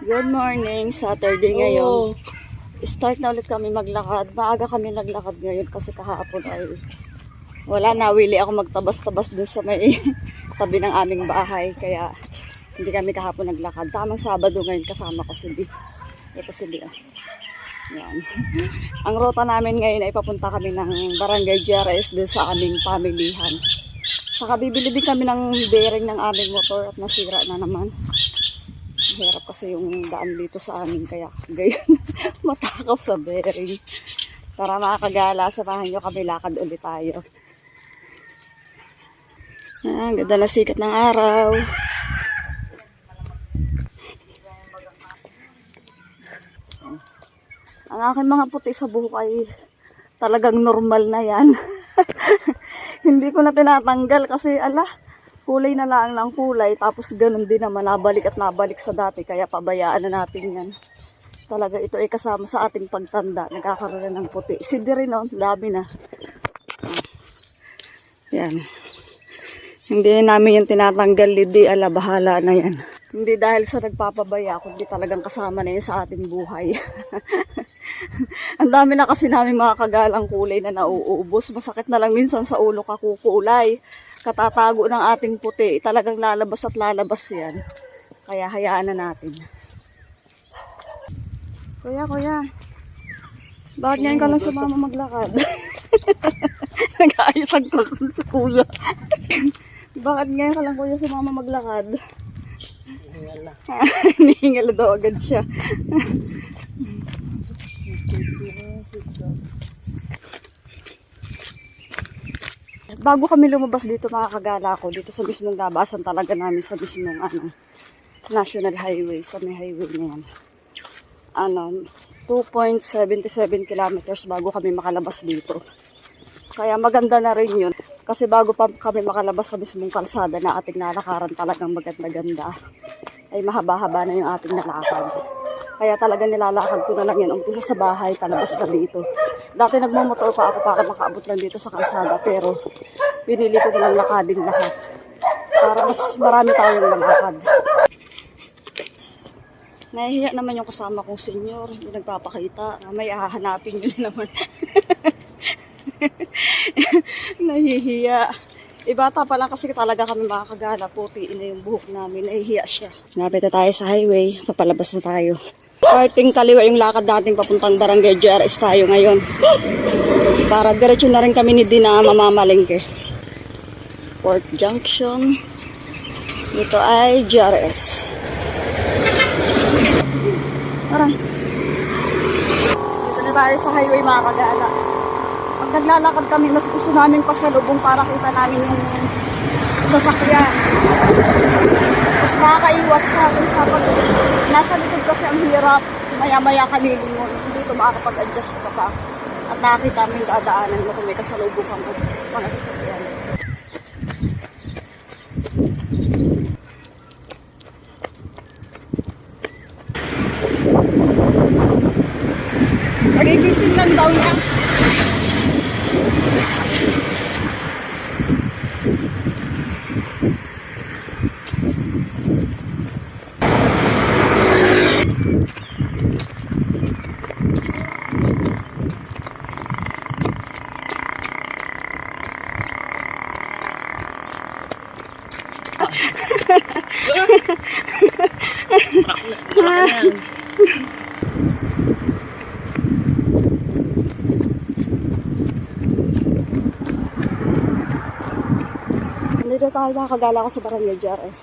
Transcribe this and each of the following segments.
Good morning, Saturday ngayon. Start na ulit kami maglakad. Maaga kami naglakad ngayon kasi kahapon ay wala, nawili ako magtabas-tabas dun sa may tabi ng aming bahay. Kaya hindi kami kahapon naglakad. Tamang Sabado ngayon kasama ko si B. Ito si B. Yan. Ang ruta namin ngayon ay papunta kami ng Barangay GRS dun sa aming pamilihan. Saka bibili din kami ng bearing ng aming motor at nasira na naman. Hirap kasi yung daan dito sa amin, kaya gayon matakaw sa bearing. Para makakagala, samahan nyo kami, lakad ulit tayo. Ang ganda na sikat ng araw. Ang aking mga puti sa buhok ay talagang normal na yan. Hindi ko na tinatanggal kasi kulay na lang ng kulay, tapos ganun din naman, nabalik at nabalik sa dati, kaya pabayaan na natin yan. Talaga ito ay kasama sa ating pagtanda, nagkakaroon na ng puti. Sindi rin, no? Dami na. Yan. Hindi namin yung tinatanggal, lidi, bahala na yan. Hindi dahil sa nagpapabaya, kundi talagang kasama na yan sa ating buhay. Ang dami na kasi namin mga kagalang kulay na nauubos. Masakit na lang minsan sa ulo kakukulay. Katatago ng ating puti, talagang lalabas at lalabas yan. Kaya hayaan na natin. Kuya, bakit ngayon ka lang sumama maglakad? Nag-aayos ang kalson sa kuya. Bakit ngayon ka lang kuya sumama maglakad? Hinihingal daw agad siya. Bago kami lumabas dito mga kagala ko, dito sa mismong labasan talaga namin sa mismong National Highway, sa may highway na yan. 2.77 kilometers bago kami makalabas dito. Kaya maganda na rin yun. Kasi bago pa kami makalabas sa mismong kalsada na ating nalakaran, talagang maganda-ganda. Ay mahaba-haba na yung ating nalakad. Kaya talagang nilalakad ko na lang yan. Umpisa sa bahay, palabas na dito. Dati nagmumotor pa ako para makaabot lang dito sa kalsada. Pero pinili ko na lang lakadin lahat. Para mas marami tayong lalakad. Nahihiya naman yung kasama kong senior. Hindi nagpapakita. May hahanapin yun naman. Nahihiya. Bata pa lang kasi talaga kami makakagala. Putiin na yung buhok namin. Nahihiya siya. Napit na tayo sa highway. Papalabas na tayo. Parting kaliwa yung lakad natin papuntang Barangay GRS tayo ngayon. Para diretso na rin kami ni Dina mamamalengke. Port Junction. Dito ay GRS. Tara. Dito na tayo sa highway mga kagala. Pag naglalakad kami, mas gusto namin pasalubong para kita namin yung sasakyan. Mas makakaiwas natin sa pag nasa likod kasi ang hirap, maya-maya kalilingon, hindi ito makakapag-adjust ka pa. At nakakita mo yung dadaanan mo kung may kasalubong kang mga sasakyan. Pagigising lang daw niya. Dito tayo nakakagala ko sa Barangay GRS.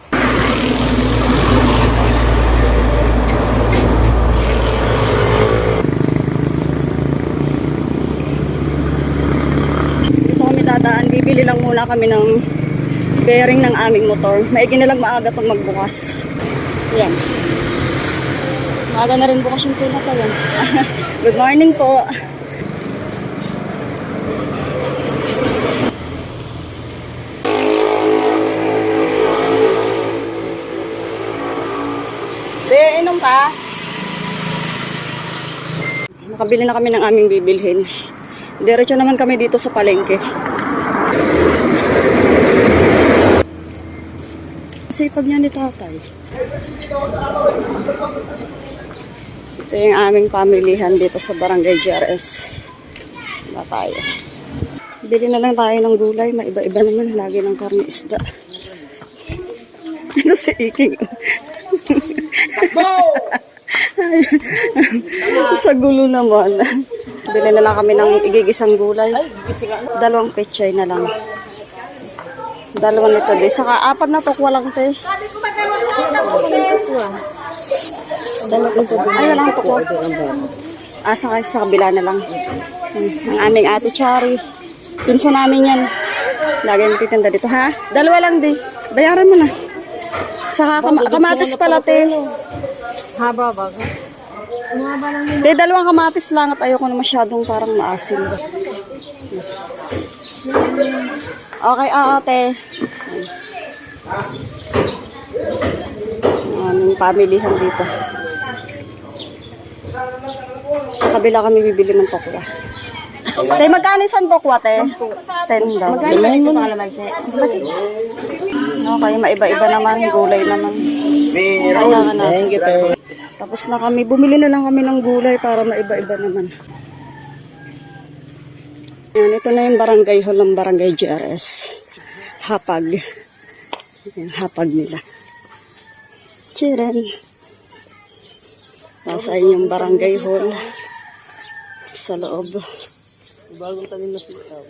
Dito kami dadaan, bibili lang muna kami ng bearing ng aming motor. Maigi na lang maaga pag magbukas. Yan. Maaga na rin bukas yung tinatayan. Good morning po. Inom ka? Nakabili na kami ng aming bibilhin. Diretso naman kami dito sa palengke. Sipag niya ni tatay. Ito yung aming pamilihan dito sa Barangay GRS. Ba tayo. Bili na lang tayo ng gulay. Maiba-iba naman. Lagi ng karne isda. Ito si Iking. Sa gulo naman. Bili na lang kami ng igigisang gulay. 2 pechay na lang. 2 nito. Saka 4 na tokwa lang, te. Ay, wala ang tokwa. Sa kabila na lang. Ang aming ate Chari. Pinsa namin yan. Lagi nagtitinda dito, ha? 2 lang, di. Bayaran mo na. Saka kamatis pala, te. Haba ba? Haba lang yun. Te, 2 kamatis lang at ayoko na masyadong parang maasim. Okay, ate. Aming pamilihan dito. Sa kabila kami bibili ng tokwa. Te, magkano isang tokwa, te? 10 daw. Magkano sa kalamansi? Okay, maiba-iba naman. Gulay naman. Kailangan natin. Tapos na kami. Bumili na lang kami ng gulay para maiba-iba naman. Yan, ito na yung barangay hall ng Barangay GRS. Hapag. Yung hapag nila. Chiren. Nasa yung barangay hall. Sa loob.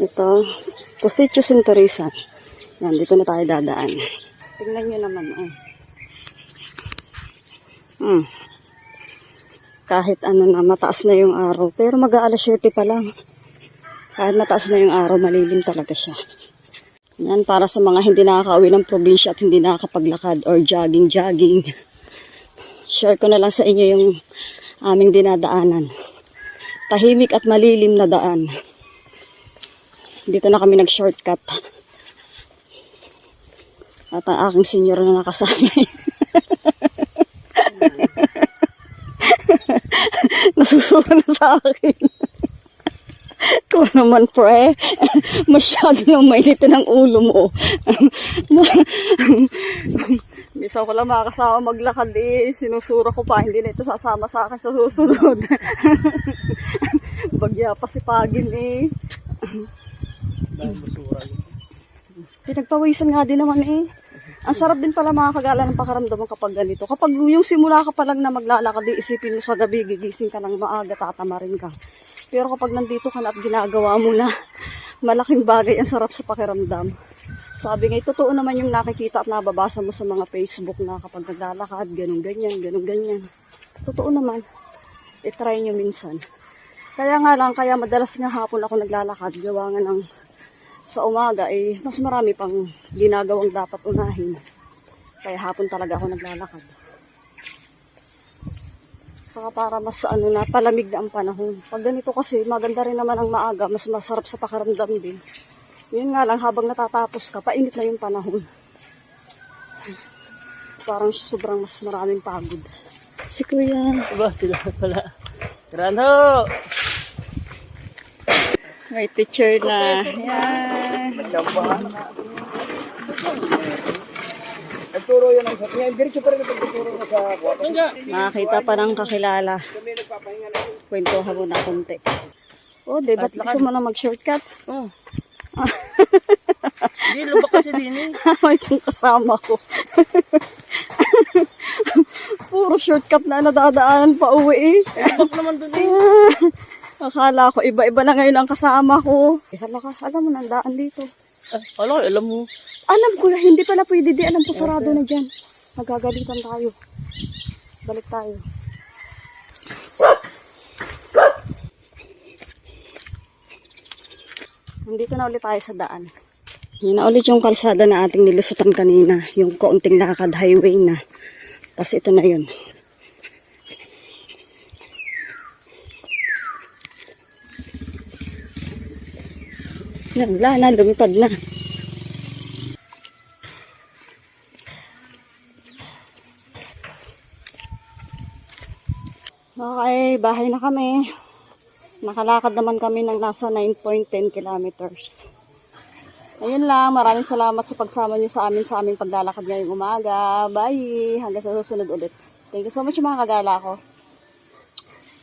Ito. Positio Sinterisan. Yan, dito na tayo dadaan. Tingnan nyo naman. Kahit ano na, mataas na yung araw. Pero mag-aalas 7 pa lang. Kahit mataas na yung araw, malilim talaga siya. Yan, para sa mga hindi nakaka-uwi ng probinsya at hindi nakakapaglakad or jogging. Share ko na lang sa inyo yung aming dinadaanan. Tahimik at malilim na daan. Dito na kami nag-shortcut. At ang aking senior na nakasama. Nasusuka na sa akin. Ikaw naman, pre. Masyado nang mainitin ang ulo mo. Bisa ko lang makakasama maglakad eh. Sinusura ko pa. Hindi na ito sasama sa akin sa susunod. Bagya pa si Pagin eh. Pinagpawisan nga din naman eh. Ang sarap din pala makakagala ng pakaramdaman kapag ganito. Kapag yung simula ka pa lang na maglalakad, isipin mo sa gabi, gigising ka ng maaga, tatamarin ka. Pero kapag nandito ka na at ginagawa mo na, malaking bagay ang sarap sa pakiramdam. Sabi nga, totoo naman yung nakikita at nababasa mo sa mga Facebook na kapag naglalakad, ganun ganyan. Totoo naman. I-try nyo minsan. Kaya nga lang, kaya madalas nga hapon ako naglalakad, gawa nga ng sa umaga, mas marami pang ginagawang dapat unahin. Kaya hapon talaga ako naglalakad. Saka para mas palamig na ang panahon. Pag ganito kasi, maganda rin naman ang maaga, mas masarap sa pakiramdam din. Yun nga lang, habang natatapos ka, painit na yung panahon. Parang sobrang mas maraming pagod. Si Kuya. Diba sila pala? Ranho! May teacher na. Yan. Nagturo yun ang sa kanya. Diretso pa rin nagtuturo na sa kuwapas. Nakakita pa ng kakilala. Kwentuhan mo na konti. Oh, di ba't gusto mo na mag-shortcut? Oh. Hindi, lubak kasi din eh. Itong kasama ko. Puro shortcut na nadadaanan pa uwi eh. Lubak naman dun eh. Akala ko iba-iba na ngayon ang kasama ko. Alam mo na, daan dito. Alam mo. Alam ko, hindi pala pwede di. Alam ko, sarado na dyan. Magagalitan tayo. Balik tayo. Nandito na ulit tayo sa daan. Yun na ulit yung kalsada na ating nilusutan kanina. Yung kaunting lakad highway na. Tapos ito na yun. Yan, wala na, lumipad na. Okay, bahay na kami. Nakalakad naman kami ng nasa 9.10 kilometers. Ayun lang, maraming salamat sa pagsama nyo sa aming paglalakad ngayong umaga. Bye! Hanggang sa susunod ulit. Thank you so much mga kagala ko.